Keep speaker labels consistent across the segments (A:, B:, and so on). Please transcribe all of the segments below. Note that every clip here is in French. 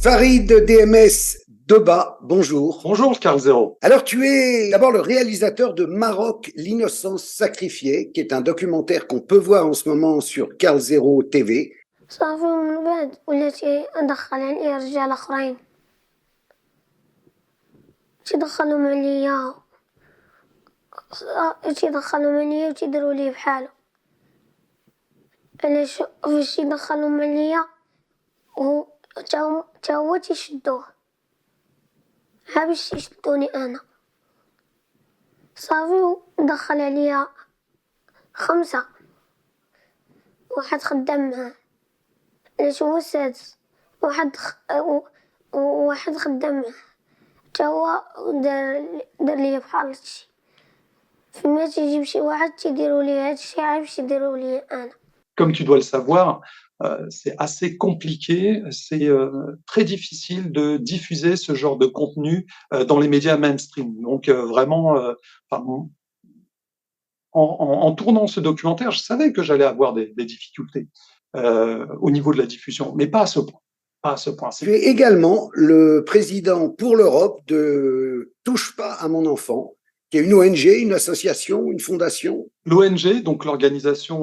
A: Farid DMS Deba, bonjour.
B: Bonjour Carl Zero.
A: Alors tu es d'abord le réalisateur de Maroc, l'innocence sacrifiée, qui est un documentaire qu'on peut voir en ce moment sur Carl Zero TV.
C: صافي ومن بعد وليت ندخل عليا رجال اخرين تيدخلهم عليا وتيديروا لي بحالو علاش فاش يدخلهم عليا و تا هو تيشدوه ها باش يشدوني انا صافي ودخل عليا 5 واحد خدام معاه علاش هو السادس واحد خدام معاه تا هو دار ليا بحال هادشي فما تيجيب شي واحد تيديروا ليه هادشي عا باش يديروا ليا انا.
B: Comme tu dois le savoir, c'est assez compliqué, c'est très difficile de diffuser ce genre de contenu dans les médias mainstream. Donc vraiment, en tournant ce documentaire, je savais que j'allais avoir des difficultés au niveau de la diffusion, mais pas à ce point. Pas à ce point.
A: Tu es également le président pour l'Europe de Touche pas à mon enfant, qui est une ONG, une association, une fondation.
B: L'ONG, donc l'organisation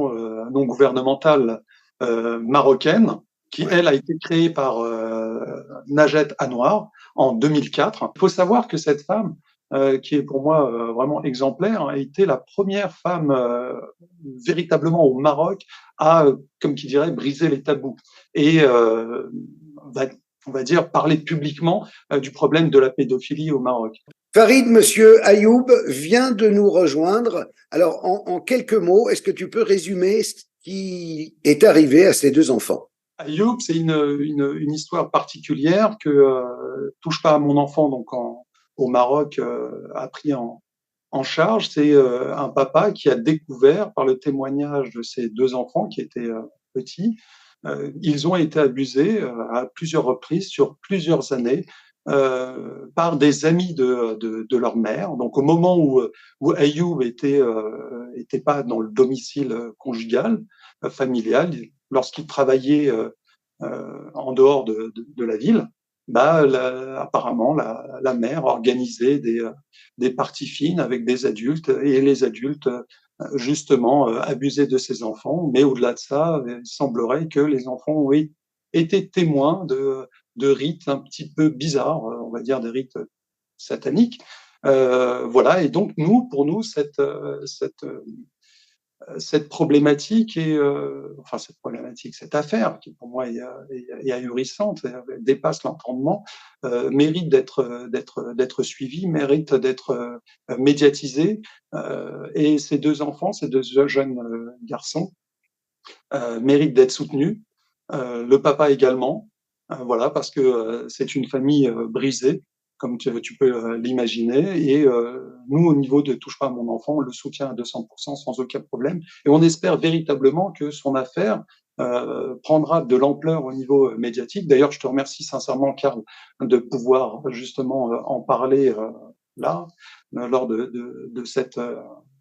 B: non gouvernementale marocaine, qui elle a été créée par Najet Anouar en 2004. Il faut savoir que cette femme, qui est pour moi vraiment exemplaire, a été la première femme véritablement au Maroc à, comme qui dirait, briser les tabous et on va dire parler publiquement du problème de la pédophilie au Maroc.
A: Farid, monsieur Ayoub vient de nous rejoindre. Alors, en quelques mots, est-ce que tu peux résumer ce qui est arrivé à ces 2 enfants?
B: Ayoub, c'est une histoire particulière que Touche pas à mon enfant, donc au Maroc, a pris en charge. C'est un papa qui a découvert par le témoignage de ses 2 enfants qui étaient petits, ils ont été abusés à plusieurs reprises sur plusieurs années par des amis de leur mère. Donc au moment où Ayoub était pas dans le domicile conjugal, familial, lorsqu'il travaillait en dehors de la ville, apparemment la mère organisait des parties fines avec des adultes et les adultes justement abusaient de ces enfants. Mais au-delà de ça, il semblerait que les enfants ont été témoins de rites un petit peu bizarres, on va dire des rites sataniques. Voilà, et donc pour nous, cette problématique cette affaire qui pour moi est ahurissante, elle dépasse l'entendement, mérite d'être suivie, mérite d'être médiatisée, et ces 2 enfants, ces 2 jeunes garçons méritent d'être soutenus, le papa également, voilà, parce que c'est une famille brisée, comme tu peux l'imaginer, et nous, au niveau de Touche pas à mon enfant, on le soutient à 200% sans aucun problème, et on espère véritablement que son affaire prendra de l'ampleur au niveau médiatique. D'ailleurs, je te remercie sincèrement, Carl, de pouvoir justement en parler là, lors de cette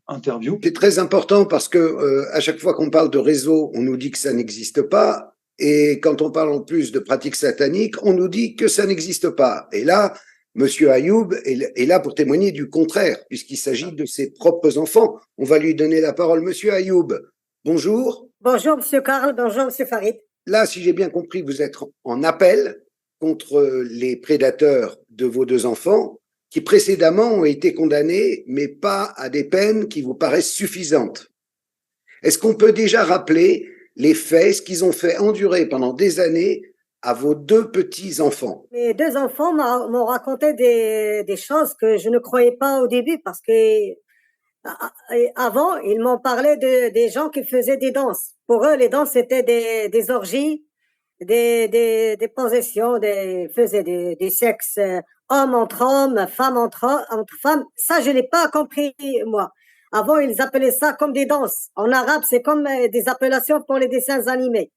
B: interview.
A: C'est très important parce que à chaque fois qu'on parle de réseau, on nous dit que ça n'existe pas, et quand on parle en plus de pratiques sataniques, on nous dit que ça n'existe pas. Et là, Monsieur Ayoub est là pour témoigner du contraire, puisqu'il s'agit de ses propres enfants. On va lui donner la parole. Monsieur Ayoub, bonjour.
D: Bonjour, Monsieur Karl. Bonjour, Monsieur Farid.
A: Là, si j'ai bien compris, vous êtes en appel contre les prédateurs de vos 2 enfants qui précédemment ont été condamnés, mais pas à des peines qui vous paraissent suffisantes. Est-ce qu'on peut déjà rappeler les faits, ce qu'ils ont fait endurer pendant des années à vos 2 petits-enfants?
D: Mes 2 enfants m'ont raconté des choses que je ne croyais pas au début parce que avant, ils m'ont parlé des gens qui faisaient des danses. Pour eux, les danses, c'était des orgies, des possessions, faisaient des sexes hommes entre hommes, femmes entre femmes. Ça, je l'ai pas compris, moi. Avant, ils appelaient ça comme des danses. En arabe, c'est comme des appellations pour les dessins animés.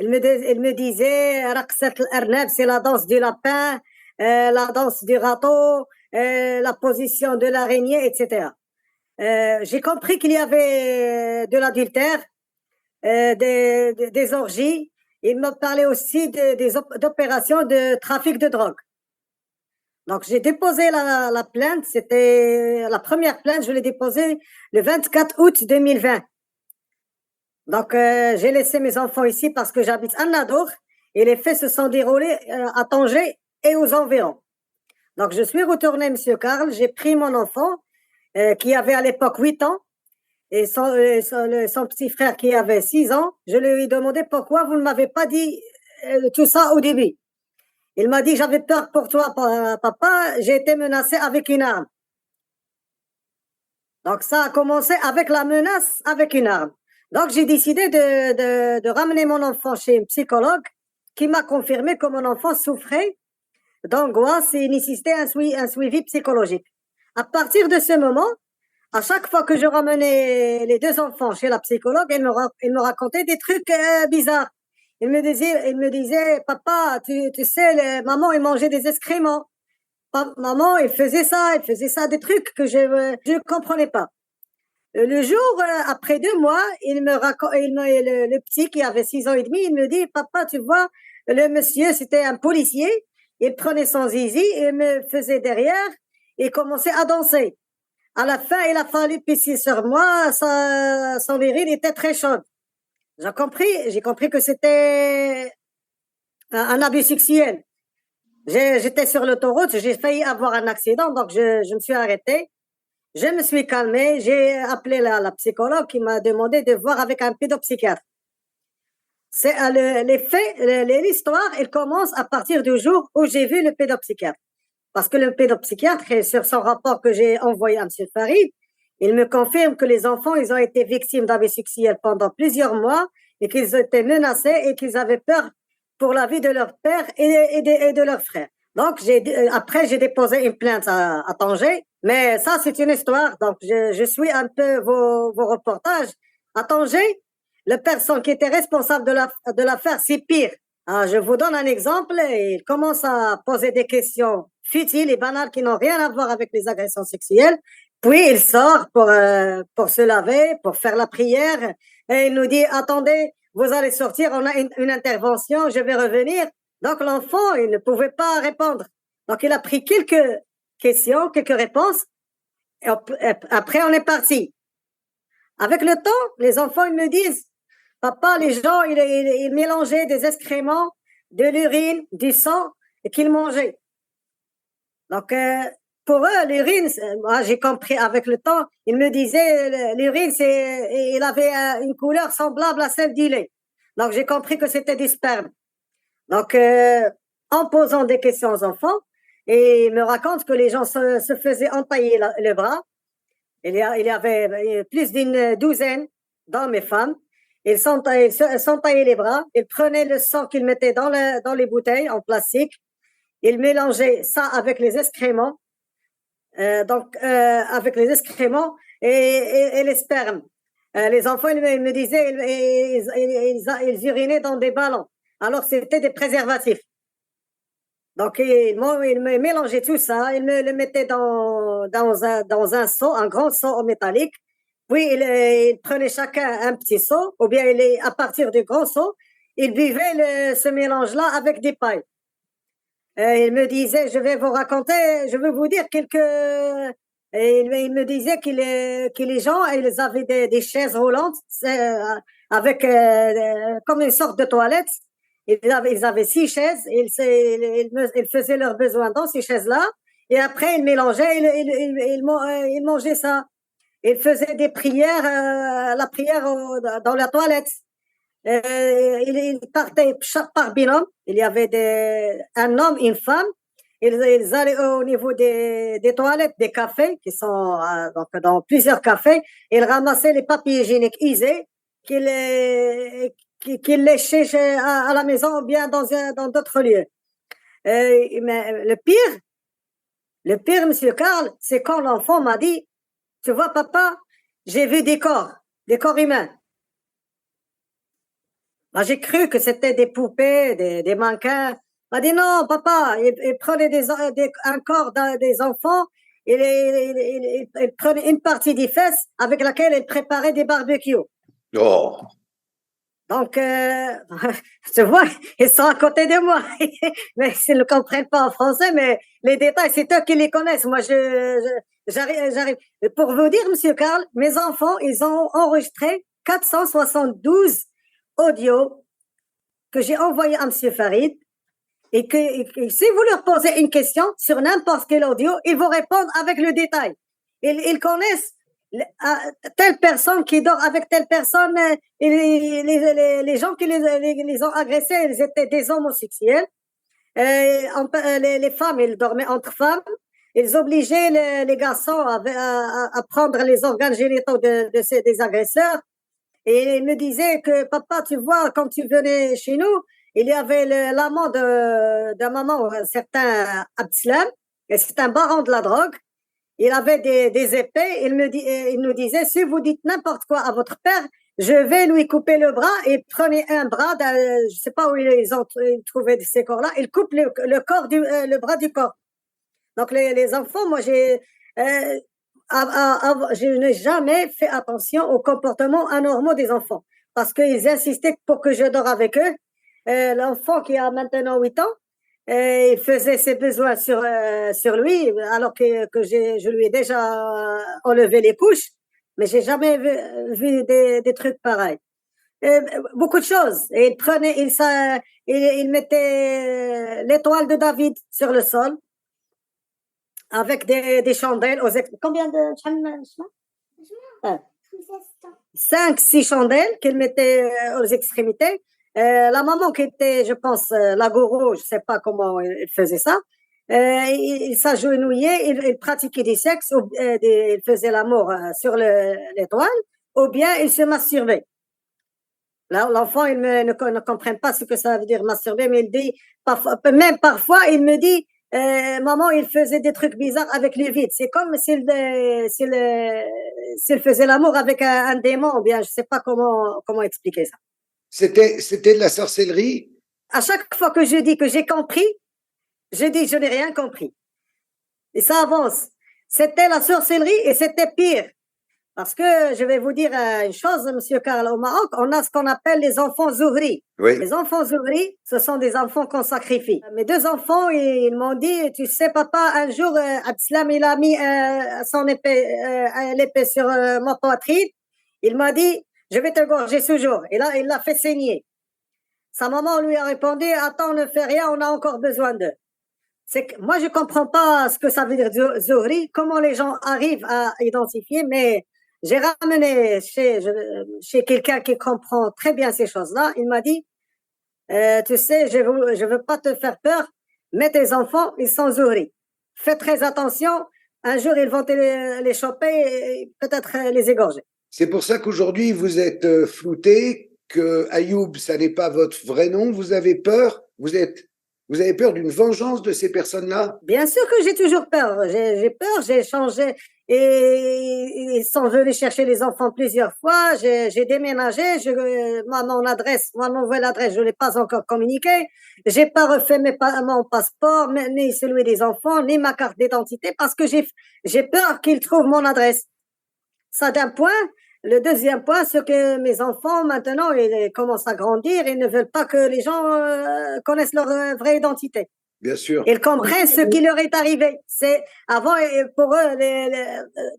D: Il me disait, Raqsat al-Arnab, c'est la danse du lapin, la danse du râteau, la position de l'araignée, etc. J'ai compris qu'il y avait de l'adultère, des orgies, Il me parlait aussi d'opérations de trafic de drogue. Donc, j'ai déposé la plainte. C'était la première plainte, je l'ai déposée le 24 août 2020. Donc, j'ai laissé mes enfants ici parce que j'habite à Nadour et les faits se sont déroulés à Tanger et aux environs. Donc, je suis retournée, Monsieur Karl, j'ai pris mon enfant qui avait à l'époque 8 ans et son petit frère qui avait 6 ans. Je lui ai demandé pourquoi vous ne m'avez pas dit tout ça au début. Il m'a dit, j'avais peur pour toi, papa, j'ai été menacé avec une arme. Donc, ça a commencé avec la menace avec une arme. Donc, j'ai décidé de ramener mon enfant chez un psychologue qui m'a confirmé que mon enfant souffrait d'angoisse et nécessitait un suivi psychologique. À partir de ce moment, à chaque fois que je ramenais les deux enfants chez la psychologue, elle me racontait des trucs bizarres. Il me disait, papa, tu sais, maman, il mangeait des excréments. Maman, il faisait ça, des trucs que je ne comprenais pas. Le jour, après 2 mois, le petit qui avait 6 ans et demi, il me dit, papa, tu vois, le monsieur, c'était un policier, il prenait son zizi, il me faisait derrière, et commençait à danser. À la fin, il a fallu pisser sur moi, son urine était très chaude. J'ai compris que c'était un abus sexuel. J'étais sur l'autoroute, j'ai failli avoir un accident, donc je me suis arrêtée. Je me suis calmée, j'ai appelé la psychologue qui m'a demandé de voir avec un pédopsychiatre. C'est les faits, l'histoire, elle commence à partir du jour où j'ai vu le pédopsychiatre. Parce que le pédopsychiatre, sur son rapport que j'ai envoyé à M. Farid, il me confirme que les enfants, ils ont été victimes d'abus sexuels pendant plusieurs mois et qu'ils étaient menacés et qu'ils avaient peur pour la vie de leur père et de leur frère. Donc, après, j'ai déposé une plainte à Tanger, mais ça, c'est une histoire. Donc, je suis un peu vos reportages. À Tanger, la personne qui était responsable de l'affaire, c'est pire. Alors, je vous donne un exemple. Il commence à poser des questions futiles et banales qui n'ont rien à voir avec les agressions sexuelles. Puis, il sort pour se laver, pour faire la prière. Et il nous dit, attendez, vous allez sortir, on a une intervention, je vais revenir. Donc, l'enfant, il ne pouvait pas répondre. Donc, il a pris quelques questions, quelques réponses. Et après, on est parti. Avec le temps, les enfants, ils me disent, papa, les gens, ils mélangeaient des excréments, de l'urine, du sang, et qu'ils mangeaient. Donc, pour eux, l'urine, moi, j'ai compris avec le temps, ils me disaient, l'urine, il avait une couleur semblable à celle du lait. Donc, j'ai compris que c'était du sperme. Donc, en posant des questions aux enfants, et ils me racontent que les gens se faisaient entailler le bras. Il y avait plus d'une douzaine d'hommes et femmes. Ils s'entaillaient les bras. Ils prenaient le sang qu'ils mettaient dans les bouteilles en plastique. Ils mélangeaient ça avec les excréments. Avec les excréments et les spermes. Les enfants, ils me disaient, ils urinaient dans des ballons. Alors, c'était des préservatifs. Donc, ils mélangeaient tout ça, ils me le mettaient dans un seau, un grand seau métallique. Puis, ils prenaient chacun un petit seau, ou bien à partir du grand seau, ils buvaient ce mélange-là avec des pailles. Il me disait, je vais vous dire quelques... Il me disait que les gens, ils avaient des chaises roulantes avec comme une sorte de toilette. Ils avaient 6 chaises, ils faisaient leurs besoins dans ces chaises-là, et après ils mélangeaient, ils mangeaient ça. Ils faisaient des prières, la prière dans la toilette. Ils partaient par binôme, il y avait un homme, une femme, ils allaient au niveau des toilettes, des cafés, qui sont donc dans plusieurs cafés, ils ramassaient les papiers hygiéniques usés, qu'ils léchaient à la maison ou bien dans d'autres lieux. Mais le pire, Monsieur Karl, c'est quand l'enfant m'a dit, tu vois, papa, j'ai vu des corps humains. Moi, j'ai cru que c'était des poupées, des mannequins. Il m'a dit non, papa, il prenait un corps des enfants, il prenait une partie des fesses avec laquelle il préparait des barbecues.
A: Oh.
D: Donc, tu vois, ils sont à côté de moi. Mais ils ne comprennent pas en français, mais les détails, c'est eux qui les connaissent. Moi, j'arrive. Pour vous dire, Monsieur Karl, mes enfants, ils ont enregistré 472 audios que j'ai envoyés à Monsieur Farid. Et si vous leur posez une question sur n'importe quel audio, ils vont répondre avec le détail. Ils connaissent telle personne qui dort avec telle personne, les gens qui les ont agressés, ils étaient des homosexuels. Les femmes, ils dormaient entre femmes. Ils obligeaient les garçons à prendre les organes génitaux des agresseurs. Et ils me disaient que, papa, tu vois, quand tu venais chez nous, il y avait l'amant de maman, un certain Abdeslam, et c'est un baron de la drogue. Il avait des épées. Il nous disait, si vous dites n'importe quoi à votre père, je vais lui couper le bras. Et prenez un bras, je sais pas où ils ont trouvé ces corps-là. Il coupe le bras du corps. Donc les enfants, moi je n'ai jamais fait attention aux comportements anormaux des enfants parce qu'ils insistaient pour que je dors avec eux. L'enfant qui a maintenant 8 ans, il faisait ses besoins sur lui alors que je lui ai déjà enlevé les couches, mais j'ai jamais vu des trucs pareils. Beaucoup de choses. Et il mettait l'étoile de David sur le sol avec des chandelles. Combien de chandelles? 5-6 chandelles qu'il mettait aux extrémités. La maman qui était, je pense, la gourou, je sais pas comment il faisait ça, il s'agenouillait, il pratiquait du sexe, il faisait l'amour sur l'étoile, ou bien il se masturbait. L'enfant, il ne comprend pas ce que ça veut dire masturber, mais il dit, même parfois, il me dit, maman, il faisait des trucs bizarres avec le vide. C'est comme s'il faisait l'amour avec un démon, ou bien je sais pas comment expliquer ça.
A: C'était de la sorcellerie?
D: À chaque fois que je dis que j'ai compris, je dis je n'ai rien compris. Et ça avance. C'était la sorcellerie et c'était pire. Parce que je vais vous dire une chose, Monsieur Karl, au Maroc, on a ce qu'on appelle les enfants zougris.
A: Oui.
D: Les enfants zougris, ce sont des enfants qu'on sacrifie. Mes 2 enfants, ils m'ont dit, tu sais, papa, un jour, Abdeslam, il a mis l'épée sur ma poitrine. Il m'a dit, je vais te gorger ce jour. Et là, il l'a fait saigner. Sa maman lui a répondu, attends, ne fais rien, on a encore besoin d'eux. Moi, je comprends pas ce que ça veut dire zougri, comment les gens arrivent à identifier, mais j'ai ramené chez quelqu'un qui comprend très bien ces choses-là. Il m'a dit, tu sais, je veux pas te faire peur, mais tes enfants, ils sont zougris. Fais très attention. Un jour, ils vont les choper et peut-être les égorger.
A: C'est pour ça qu'aujourd'hui, vous êtes flouté, que Ayoub, ça n'est pas votre vrai nom. Vous avez peur? Vous avez peur d'une vengeance de ces personnes-là?
D: Bien sûr que j'ai toujours peur. J'ai peur, j'ai changé. Et ils sont venus chercher les enfants plusieurs fois. J'ai déménagé. Moi, ma nouvelle adresse, je ne l'ai pas encore communiquée. J'ai pas refait mon passeport, ni celui des enfants, ni ma carte d'identité, parce que j'ai peur qu'ils trouvent mon adresse. Ça d'un point. Le deuxième point, c'est que mes enfants, maintenant, ils commencent à grandir. Ils ne veulent pas que les gens connaissent leur vraie identité.
A: Bien sûr.
D: Ils comprennent ce qui leur est arrivé. Avant, pour eux,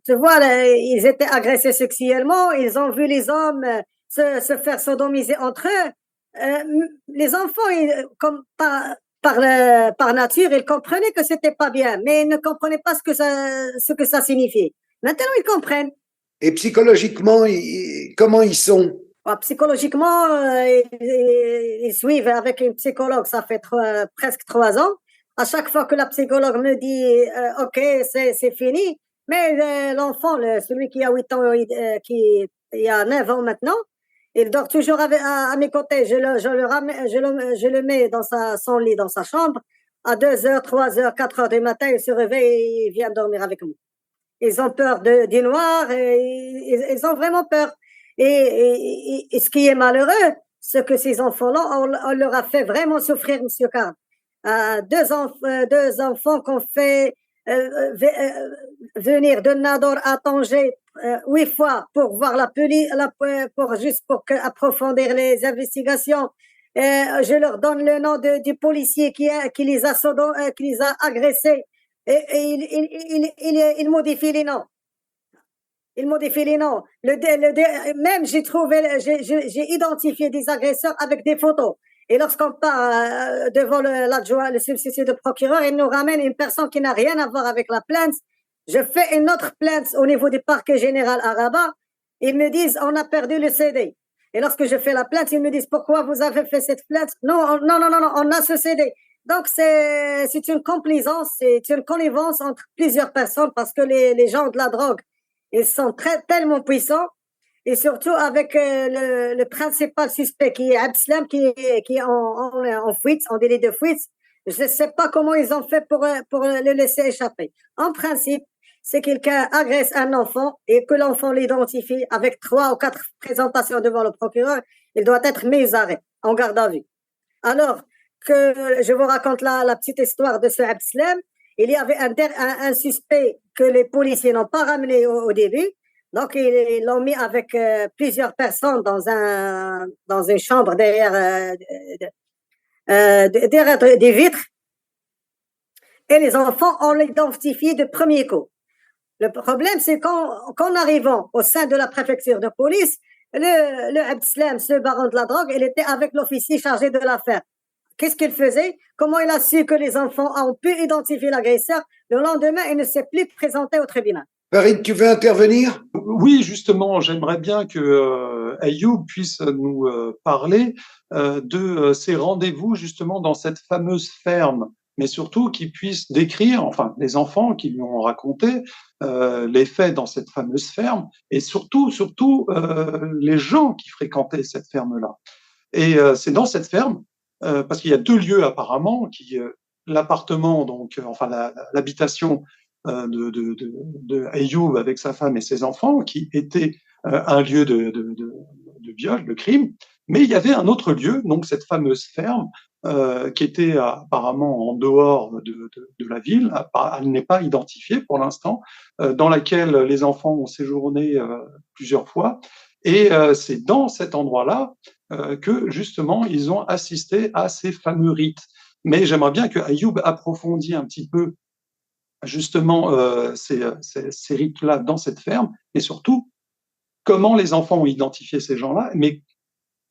D: tu vois, ils étaient agressés sexuellement. Ils ont vu les hommes se faire sodomiser entre eux. Les enfants, comme par nature, ils comprenaient que c'était pas bien, mais ils ne comprenaient pas ce que ça signifiait. Maintenant, ils comprennent.
A: Et psychologiquement, comment ils sont?
D: Psychologiquement, ils suivent avec une psychologue, ça fait presque 3 ans. À chaque fois que la psychologue me dit OK, c'est fini, mais l'enfant, celui qui a 8 ans, qui a 9 ans maintenant, il dort toujours à mes côtés. Je le mets dans son lit, dans sa chambre. À 2h, 3h, 4h du matin, il se réveille et il vient dormir avec moi. Ils ont peur du noir, ils ont vraiment peur. Et ce qui est malheureux, c'est que ces enfants-là, on leur a fait vraiment souffrir, Monsieur Karl. 2 enfants qu'on fait venir de Nador à Tanger 8 fois pour voir la police, pour approfondir les investigations. Je leur donne le nom du policier qui les a agressés et il modifie les noms. Il modifie les noms. Même j'ai identifié des agresseurs avec des photos. Et lorsqu'on part devant l'adjoint, le substitut de procureur, il nous ramène une personne qui n'a rien à voir avec la plainte. Je fais une autre plainte au niveau du parquet général à Rabat. Ils me disent, on a perdu le CD. Et lorsque je fais la plainte, ils me disent, pourquoi vous avez fait cette plainte? Non, on a ce CD. Donc, c'est une complaisance, c'est une connivence entre plusieurs personnes parce que les gens de la drogue, ils sont tellement puissants. Et surtout avec le principal suspect qui est Abdeslam, qui est en fuite, en délit de fuite. Je ne sais pas comment ils ont fait pour le laisser échapper. En principe, c'est quelqu'un agresse un enfant et que l'enfant l'identifie avec 3 ou 4 présentations devant le procureur, il doit être mis à arrêt, en garde à vue. Alors que je vous raconte la petite histoire de ce Abdeslam, il y avait un suspect que les policiers n'ont pas ramené au début. Donc, ils l'ont mis avec plusieurs personnes dans une chambre derrière des vitres. Et les enfants, on l'identifié de premier coup. Le problème, c'est qu'en arrivant au sein de la préfecture de police, le Abdeslam, ce baron de la drogue, il était avec l'officier chargé de l'affaire. Qu'est-ce qu'il faisait? Comment il a su que les enfants ont pu identifier l'agresseur? Le lendemain, il ne s'est plus présenté au tribunal.
A: Farid, tu veux intervenir?
B: Oui, justement, j'aimerais bien que Ayoub puisse nous parler de ces rendez-vous justement dans cette fameuse ferme, mais surtout qu'il puisse décrire, enfin les enfants qui lui ont raconté les faits dans cette fameuse ferme, et surtout les gens qui fréquentaient cette ferme-là. Et c'est dans cette ferme, parce qu'il y a 2 lieux apparemment, l'appartement, donc enfin l'habitation de Ayoub avec sa femme et ses enfants, qui était un lieu de viol, de crime, mais il y avait un autre lieu, donc cette fameuse ferme, qui était apparemment en dehors de la ville, elle n'est pas identifiée pour l'instant, dans laquelle les enfants ont séjourné plusieurs fois, et c'est dans cet endroit-là que justement ils ont assisté à ces fameux rites. Mais j'aimerais bien que Ayoub approfondisse un petit peu justement ces rites-là dans cette ferme, et surtout comment les enfants ont identifié ces gens-là, mais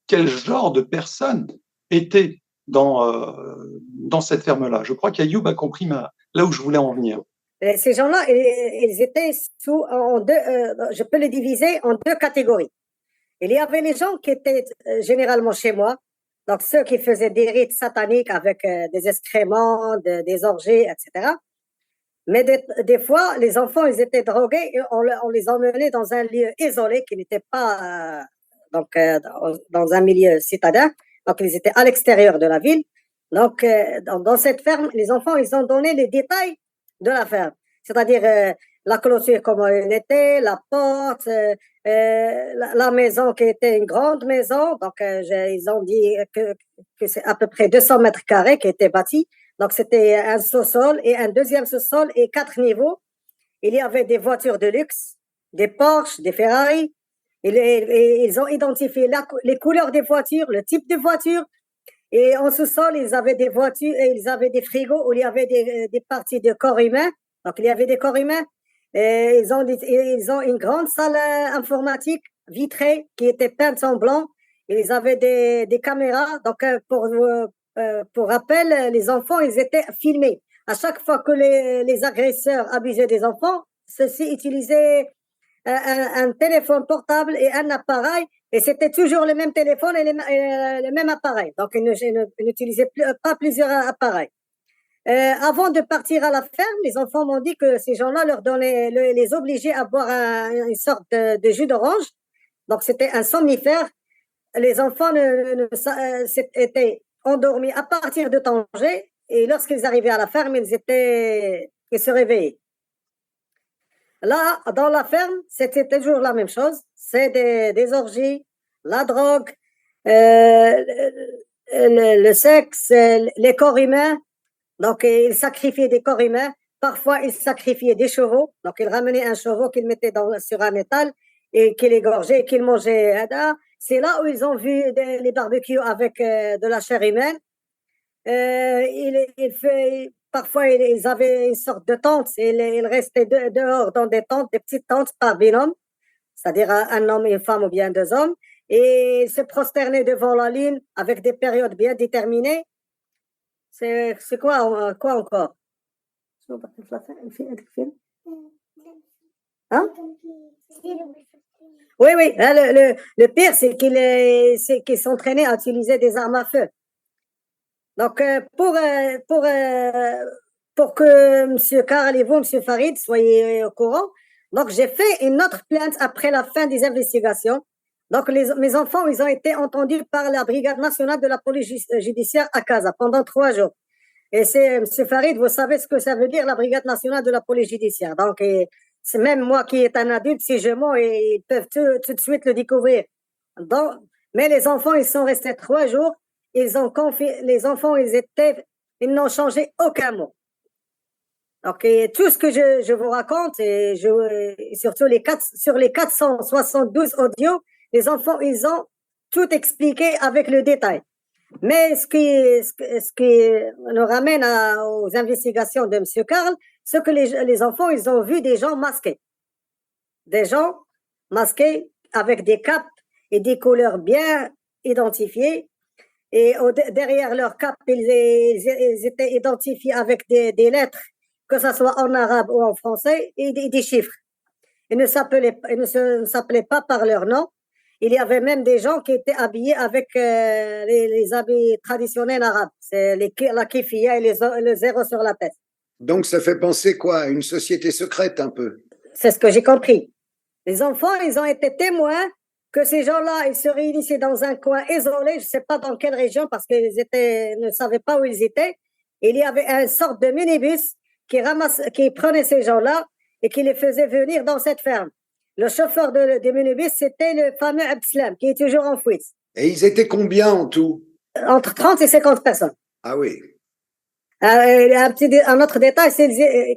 B: quel genre de personnes étaient dans cette ferme-là. Je crois qu'Ayoub a compris là où je voulais en venir.
D: Ces gens-là, ils étaient je peux les diviser en 2 catégories. Il y avait les gens qui étaient généralement chez moi, donc ceux qui faisaient des rites sataniques avec des excréments, des orgies, etc. Mais des fois, les enfants, ils étaient drogués et on les emmenait dans un lieu isolé qui n'était pas dans un milieu citadin. Donc, ils étaient à l'extérieur de la ville. Donc, dans cette ferme, les enfants, ils ont donné les détails de la ferme. C'est-à-dire la clôture, comment elle était, la porte, la maison qui était une grande maison. Donc, ils ont dit que c'est à peu près 200 mètres carrés qui était bâti. Donc, c'était un sous-sol et un deuxième sous-sol et 4 niveaux. Il y avait des voitures de luxe, des Porsche, des Ferrari. Ils ont identifié les couleurs des voitures, le type de voiture. Et en sous-sol, ils avaient des voitures et ils avaient des frigos où il y avait des parties de corps humains. Donc, il y avait des corps humains. Et ils ont une grande salle informatique vitrée qui était peinte en blanc. Ils avaient des caméras. Donc, pour rappel, les enfants, ils étaient filmés. À chaque fois que les agresseurs abusaient des enfants, ceux-ci utilisaient un téléphone portable et un appareil, et c'était toujours le même téléphone et le même appareil. Donc, ils n'utilisaient pas plusieurs appareils. Avant de partir à la ferme, les enfants m'ont dit que ces gens-là les obligeaient à boire une sorte de jus d'orange. Donc, c'était un somnifère. Les enfants étaient endormis à partir de Tanger, et lorsqu'ils arrivaient à la ferme, ils se réveillaient. Là, dans la ferme, c'était toujours la même chose. C'est des orgies, la drogue, le sexe, les corps humains. Donc, ils sacrifiaient des corps humains. Parfois, ils sacrifiaient des chevaux. Donc, ils ramenaient un chevau qu'ils mettaient sur un étal et qu'ils égorgeaient, qu'ils mangeaient. C'est là où ils ont vu les barbecues avec de la chair humaine. Parfois, ils avaient une sorte de tente. Ils restaient dehors dans des tentes, des petites tentes par binôme, c'est-à-dire un homme et une femme ou bien deux hommes. Et ils se prosternaient devant la lune avec des périodes bien déterminées. C'est quoi encore? Hein? Oui, oui. Le pire, c'est qu'ils s'entraînaient à utiliser des armes à feu. Donc, pour que M. Karl et vous, M. Farid, soyez au courant, donc j'ai fait une autre plainte après la fin des investigations. Donc, mes enfants, ils ont été entendus par la Brigade nationale de la police judiciaire à Casa pendant 3 jours. Et c'est, M. Farid, vous savez ce que ça veut dire, la Brigade nationale de la police judiciaire. Donc, c'est même moi qui est un adulte, si je mens, et ils peuvent tout de suite le découvrir. Donc, mais les enfants, ils sont restés 3 jours. Les enfants, ils n'ont changé aucun mot. Donc, tout ce que je vous raconte, et surtout sur les 472 audios, les enfants, ils ont tout expliqué avec le détail. Mais ce qui nous ramène aux investigations de M. Karl, c'est que les enfants, ils ont vu des gens masqués. Des gens masqués avec des capes et des couleurs bien identifiées. Et derrière leur cape, ils étaient identifiés avec des lettres, que ce soit en arabe ou en français, et des chiffres. Ils ne s'appelaient pas par leur nom. Il y avait même des gens qui étaient habillés avec les habits traditionnels arabes. C'est la kifia et le zéro sur la tête.
A: Donc, ça fait penser quoi? À une société secrète un peu.
D: C'est ce que j'ai compris. Les enfants, ils ont été témoins que ces gens-là, ils se réunissaient dans un coin isolé, je ne sais pas dans quelle région, parce qu'ils ne savaient pas où ils étaient. Il y avait une sorte de minibus qui prenait ces gens-là et qui les faisait venir dans cette ferme. Le chauffeur de minibus, c'était le fameux Abdeslam, qui est toujours en fuite.
A: Et ils étaient combien en tout?
D: Entre 30 et 50 personnes.
A: Ah oui.
D: Un autre détail, c'est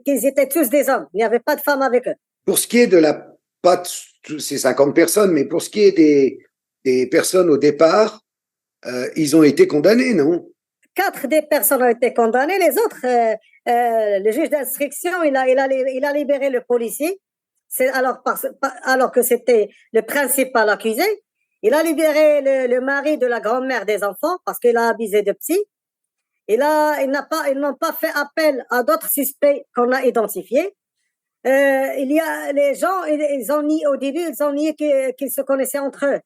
D: qu'ils étaient tous des hommes. Il n'y avait pas de femmes avec eux.
A: Pour ce qui est pas de ces 50 personnes, mais pour ce qui est des personnes au départ, ils ont été condamnés, non?
D: 4 des personnes ont été condamnées. Les autres, le juge d'instruction, il a libéré le policier. Alors que c'était le principal accusé. Il a libéré le mari de la grand-mère des enfants parce qu'il a abusé de petits. Ils n'ont pas fait appel à d'autres suspects qu'on a identifiés. Les gens, au début, ils ont nié qu'ils se connaissaient entre eux.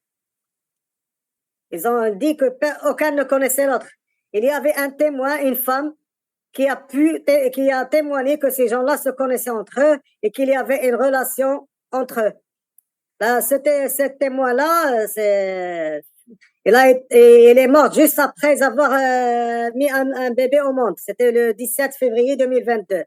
D: Ils ont dit qu'aucun ne connaissait l'autre. Il y avait un témoin, une femme, qui a témoigné que ces gens-là se connaissaient entre eux et qu'il y avait une relation entre eux. Là, ce témoin-là, il est mort juste après avoir mis un bébé au monde. C'était le 17 février 2022.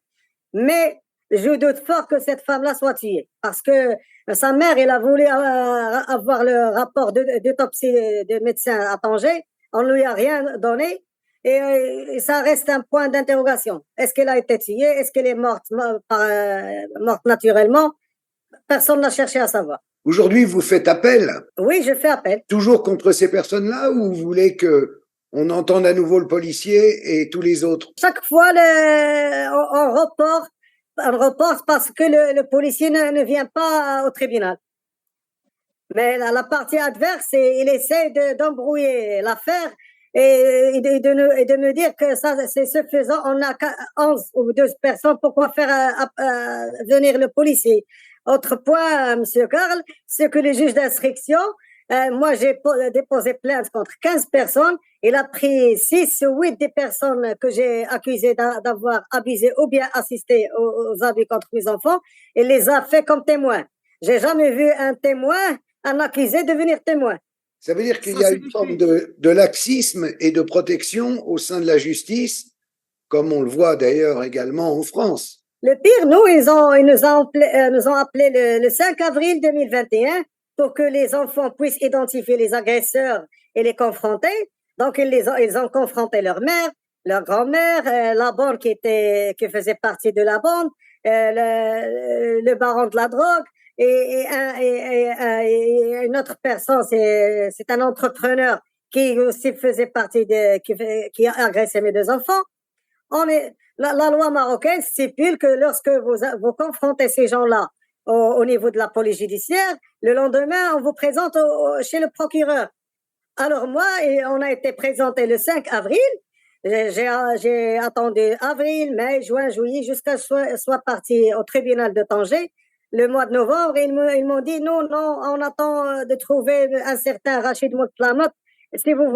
D: Mais je doute fort que cette femme-là soit tuée parce que sa mère, elle a voulu avoir le rapport d'autopsie de médecin à Tanger. On ne lui a rien donné. Et ça reste un point d'interrogation. Est-ce qu'elle a été tuée? Est-ce qu'elle est morte naturellement? Personne n'a cherché à savoir.
A: Aujourd'hui, vous faites appel?
D: Oui, je fais appel.
A: Toujours contre ces personnes-là ou vous voulez qu'on entende à nouveau le policier et tous les autres?
D: Chaque fois, on reporte parce que le policier ne vient pas au tribunal. Mais la partie adverse, il essaie d'embrouiller l'affaire. Et de me dire que ça, c'est suffisant, on a 11 ou 12 personnes, pourquoi faire venir le policier? Autre point, M. Karl, c'est que le juge d'instruction, moi j'ai déposé plainte contre 15 personnes, il a pris 6 ou 8 des personnes que j'ai accusées d'avoir abusé ou bien assisté aux abus contre mes enfants, et les a fait comme témoins. J'ai jamais vu un accusé devenir témoin.
A: Ça veut dire qu'il y a une forme de laxisme et de protection au sein de la justice, comme on le voit d'ailleurs également en France.
D: Le pire, ils nous ont appelé le 5 avril 2021 pour que les enfants puissent identifier les agresseurs et les confronter. Donc, ils ont confronté leur mère, leur grand-mère, la bande qui faisait partie de la bande, le baron de la drogue, et une autre personne, c'est un entrepreneur qui aussi faisait partie qui a agressé mes 2 enfants. La loi marocaine stipule que lorsque vous confrontez ces gens-là au niveau de la police judiciaire, le lendemain, on vous présente chez le procureur. Alors moi, on a été présenté le 5 avril. J'ai attendu avril, mai, juin, juillet, jusqu'à soit parti au tribunal de Tanger. Le mois de novembre, ils m'ont dit non, on attend de trouver un certain Rachid Moutlamout. Si vous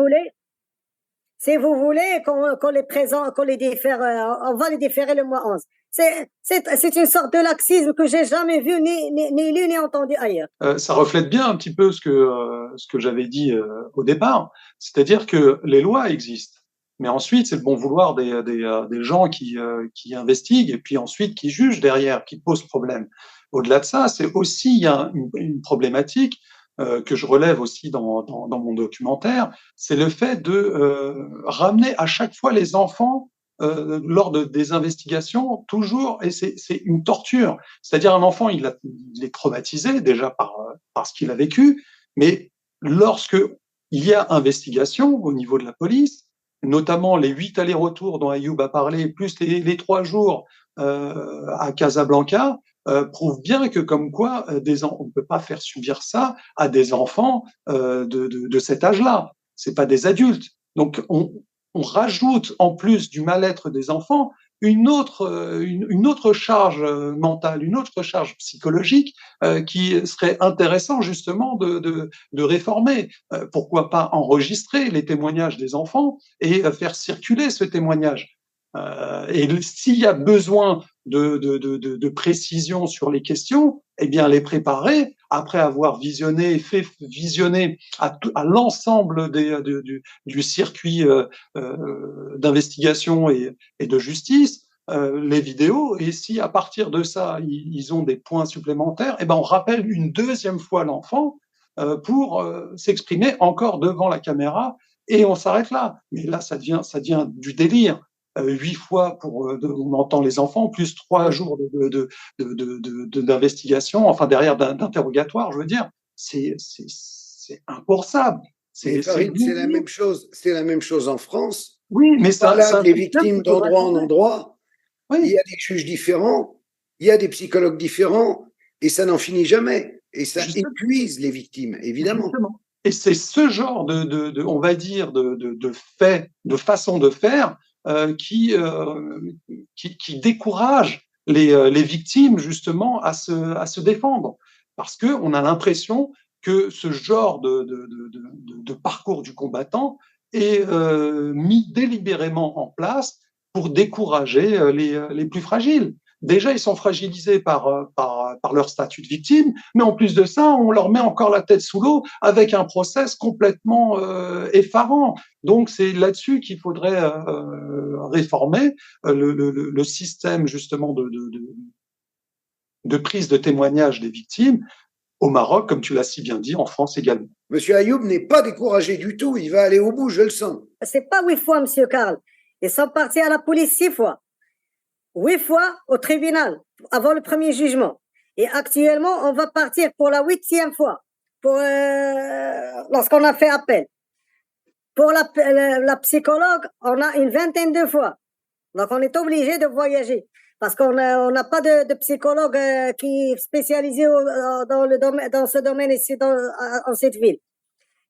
D: voulez qu'on les présente, qu'on les diffère, on va les différer le mois 11. C'est une sorte de laxisme que j'ai jamais vu ni lu ni entendu ailleurs.
B: Ça reflète bien un petit peu ce que j'avais dit au départ, c'est-à-dire que les lois existent, mais ensuite c'est le bon vouloir des gens qui investiguent et puis ensuite qui jugent derrière, qui posent problème. Au-delà de ça, c'est aussi il y a une problématique que je relève aussi dans mon documentaire, c'est le fait de ramener à chaque fois les enfants lors des investigations, toujours, et c'est une torture. C'est-à-dire un enfant, il est traumatisé déjà par ce qu'il a vécu, mais lorsque il y a investigation au niveau de la police, notamment les 8 allers-retours dont Ayoub a parlé, plus les 3 jours à Casablanca, prouve bien que comme quoi on ne peut pas faire subir ça à des enfants de cet âge-là. C'est pas des adultes. Donc on rajoute en plus du mal-être des enfants une autre charge mentale, une autre charge psychologique qui serait intéressant justement de réformer. Pourquoi pas enregistrer les témoignages des enfants et faire circuler ce témoignage. Et s'il y a besoin de précision sur les questions, eh bien les préparer après avoir fait visionner à l'ensemble du circuit d'investigation et de justice les vidéos. Et si à partir de ça ils ont des points supplémentaires, eh ben on rappelle une deuxième fois l'enfant pour s'exprimer encore devant la caméra et on s'arrête là. Mais là ça devient du délire. 8 fois on entend les enfants, plus 3 jours d'investigation, enfin derrière d'interrogatoire, je veux dire, c'est impensable.
A: C'est la même chose. C'est la même chose en France.
B: Oui, mais ça.
A: Les victimes d'endroit en endroit. Oui. Il y a des juges différents, il y a des psychologues différents, et ça n'en finit jamais. Et ça épuise les victimes, évidemment.
B: Justement. Et c'est ce genre on va dire, de fait, de façon de faire. Qui décourage les victimes justement à se défendre, parce que on a l'impression que ce genre de parcours du combattant est mis délibérément en place pour décourager les plus fragiles. Déjà, ils sont fragilisés par leur statut de victime, mais en plus de ça, on leur met encore la tête sous l'eau avec un process complètement effarant. Donc, c'est là-dessus qu'il faudrait réformer le système justement de prise de témoignage des victimes au Maroc, comme tu l'as si bien dit, en France également.
A: Monsieur Ayoub n'est pas découragé du tout, il va aller au bout, je le sens.
D: C'est pas 8 fois, monsieur Karl. Ils sont partis à la police 6 fois. 8 fois au tribunal avant le premier jugement. Et actuellement, on va partir pour la 8e fois lorsqu'on a fait appel. Pour la psychologue, on a une 20aine de fois. Donc, on est obligé de voyager parce qu'on n'a pas de psychologue qui est spécialisé dans ce domaine ici, en cette ville.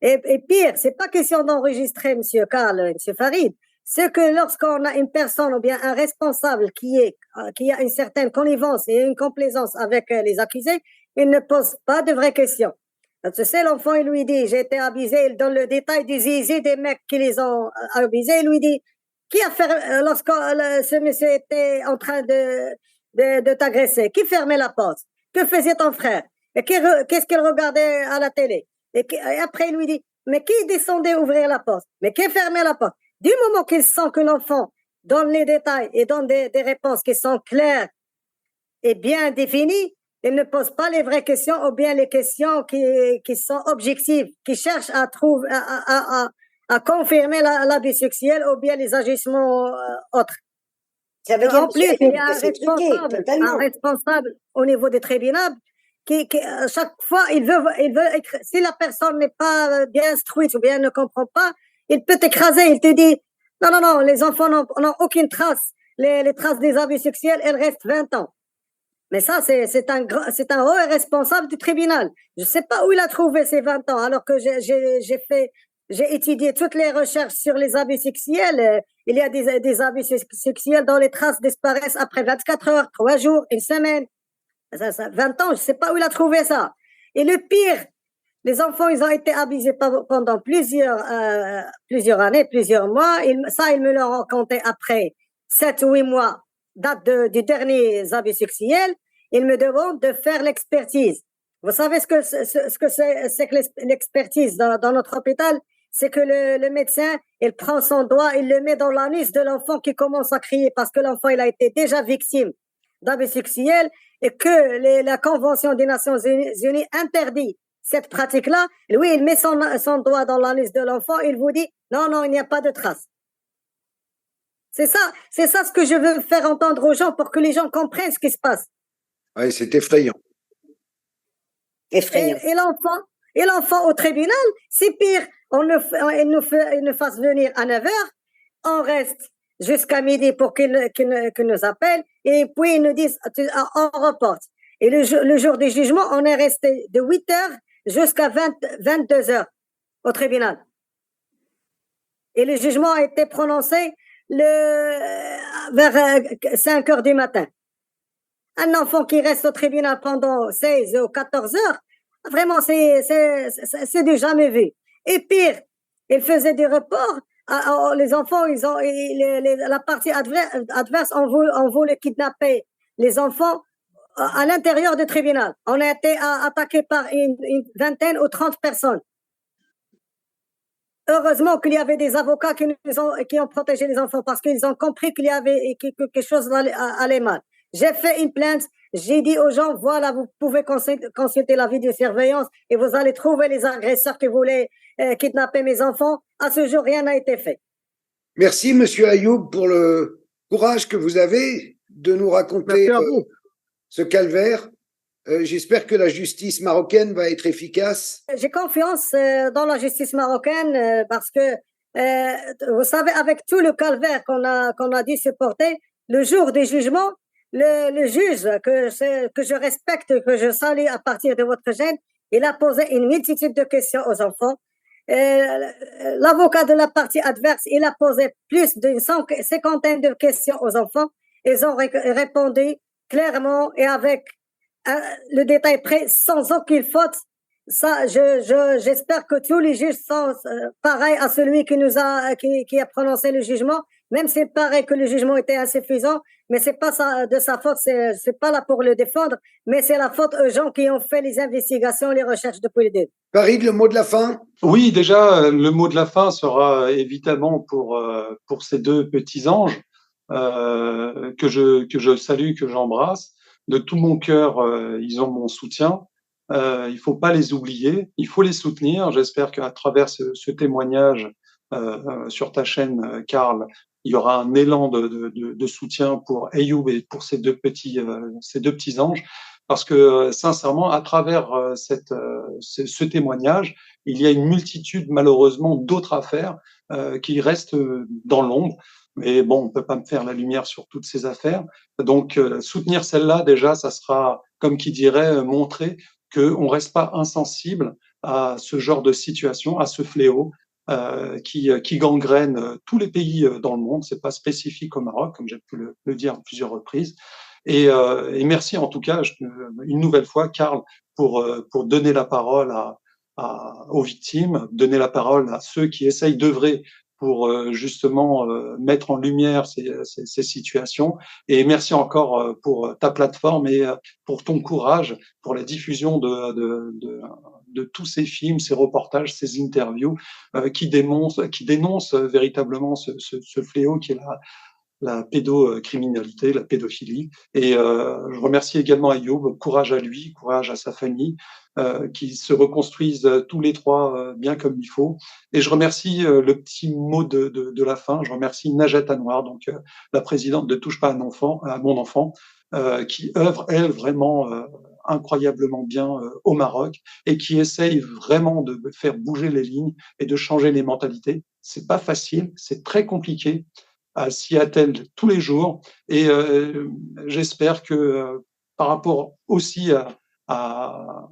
D: Et pire, c'est pas question d'enregistrer, monsieur Karl, monsieur Farid. C'est que lorsqu'on a une personne ou bien un responsable qui a une certaine connivence et une complaisance avec les accusés, il ne pose pas de vraies questions. Tu sais, l'enfant, il lui dit, j'ai été abusé, il donne le détail du zizi des mecs qui les ont abusés, il lui dit, qui a fermé, lorsque ce monsieur était en train de t'agresser, qui fermait la porte? Que faisait ton frère? Et qu'est-ce qu'il regardait à la télé? Et après, il lui dit, mais qui descendait ouvrir la porte? Mais qui fermait la porte? Du moment qu'il sent que l'enfant donne les détails et donne des réponses qui sont claires et bien définies, il ne pose pas les vraies questions ou bien les questions qui sont objectives, qui cherchent à à confirmer l'abus sexuel ou bien les agissements autres.
E: Ça veut dire,
D: En plus, il y a
E: c'est truqué,
D: un
E: totalement.
D: responsable au niveau des tribunaux qui à chaque fois, il veut si la personne n'est pas bien instruite ou bien ne comprend pas, il peut t'écraser. Il te dit, non, les enfants n'ont aucune trace. Les traces des abus sexuels, elles restent 20 ans. Mais ça, c'est un haut responsable du tribunal. Je ne sais pas où il a trouvé ces 20 ans, alors que j'ai étudié toutes les recherches sur les abus sexuels. Il y a des abus sexuels dont les traces disparaissent après 24 heures, 3 jours, une semaine. 20 ans, je ne sais pas où il a trouvé ça. Et le pire, les enfants, ils ont été abusés pendant plusieurs années, plusieurs mois. Ils me l'ont raconté après 7 ou 8 mois, date du dernier abus sexuel. Ils me demandent de faire l'expertise. Vous savez ce que c'est que l'expertise dans notre hôpital? C'est que le médecin, il prend son doigt, il le met dans l'anus de l'enfant qui commence à crier parce que l'enfant, il a été déjà victime d'abus sexuels et que la Convention des Nations Unies interdit cette pratique-là. Lui, il met son doigt dans l'anus de l'enfant, il vous dit non, il n'y a pas de trace. C'est ça ce que je veux faire entendre aux gens pour que les gens comprennent ce qui se passe.
A: Oui, c'est effrayant.
E: Effrayant.
D: Et l'enfant au tribunal, c'est pire. Il nous fasse venir à 9h, on reste jusqu'à midi pour qu'il nous appelle, et puis ils nous disent on reporte. Et le jour du jugement, on est resté de 8h jusqu'à 22h au tribunal. Et le jugement a été prononcé vers 5h du matin. Un enfant qui reste au tribunal pendant 16 ou 14 heures, vraiment, c'est du jamais vu. Et pire, il faisait des reports. Les enfants, la partie adverse, on voulait kidnapper les enfants à l'intérieur du tribunal. On a été attaqué par une vingtaine ou 30 personnes. Heureusement qu'il y avait des avocats qui ont protégé les enfants parce qu'ils ont compris qu'il y avait quelque chose allait mal. J'ai fait une plainte, j'ai dit aux gens, voilà, vous pouvez consulter la vidéosurveillance et vous allez trouver les agresseurs qui voulaient kidnapper mes enfants. À ce jour, rien n'a été fait.
A: Merci, Monsieur Ayoub, pour le courage que vous avez de nous raconter ce calvaire. J'espère que la justice marocaine va être efficace.
D: J'ai confiance dans la justice marocaine parce que, vous savez, avec tout le calvaire qu'on a dû supporter, le jour du jugement, le juge que je respecte, que je salue à partir de votre chaîne, il a posé une multitude de questions aux enfants. L'avocat de la partie adverse, il a posé plus d'une cinquantaine de questions aux enfants. Ils ont répondu clairement et avec le détail près, sans aucune faute. Ça, j'espère que tous les juges sont pareils à celui qui a prononcé le jugement. Même si c'est pareil que le jugement était insuffisant, mais c'est pas de sa faute, c'est pas là pour le défendre, mais c'est la faute aux gens qui ont fait les investigations, les recherches depuis le début.
A: Farid, le mot de la fin?
B: Oui, déjà, le mot de la fin sera évidemment pour ces deux petits anges que je salue, que j'embrasse. De tout mon cœur, ils ont mon soutien. Il faut pas les oublier, il faut les soutenir. J'espère qu'à travers ce témoignage sur ta chaîne, Karl, il y aura un élan de soutien pour Ayoub et pour ces deux petits anges, parce que sincèrement, à travers ce témoignage, il y a une multitude malheureusement d'autres affaires qui restent dans l'ombre. Mais bon, on peut pas me faire la lumière sur toutes ces affaires. Donc, soutenir celle-là, déjà, ça sera, comme qui dirait, montrer qu'on reste pas insensible à ce genre de situation, à ce fléau qui gangrène tous les pays dans le monde. C'est pas spécifique au Maroc, comme j'ai pu le dire à plusieurs reprises. Et merci en tout cas, une nouvelle fois, Karl, pour donner la parole aux victimes, donner la parole à ceux qui essayent d'œuvrer pour justement mettre en lumière ces situations. Et merci encore pour ta plateforme et pour ton courage, pour la diffusion de tous ces films, ces reportages, ces interviews qui dénoncent véritablement ce fléau qui est la pédocriminalité, la pédophilie. Et je remercie également Ayoub, courage à lui, courage à sa famille, qui se reconstruisent tous les trois bien comme il faut. Et je remercie le petit mot de la fin, je remercie Najat Anwar, donc la présidente de Touche pas à mon enfant, qui œuvre, elle, vraiment incroyablement bien au Maroc et qui essaye vraiment de faire bouger les lignes et de changer les mentalités. C'est pas facile, c'est très compliqué. Elle s'y attelle tous les jours et j'espère que par rapport aussi à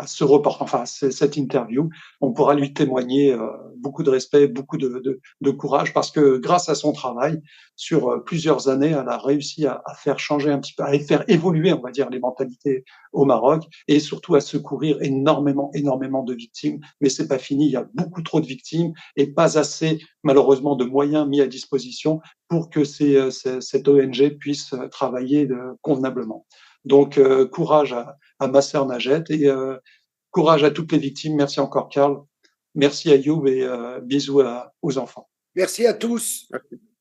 B: ce report, enfin cette interview, on pourra lui témoigner beaucoup de respect, beaucoup de courage, parce que grâce à son travail, sur plusieurs années, elle a réussi à faire changer un petit peu, à faire évoluer, on va dire, les mentalités au Maroc, et surtout à secourir énormément de victimes. Mais c'est pas fini, il y a beaucoup trop de victimes et pas assez, malheureusement, de moyens mis à disposition pour que cette ONG puisse travailler convenablement. Donc, courage à ma sœur Najat et courage à toutes les victimes. Merci encore, Karl. Merci Ayoub et bisous aux enfants.
A: Merci à tous.
B: Merci.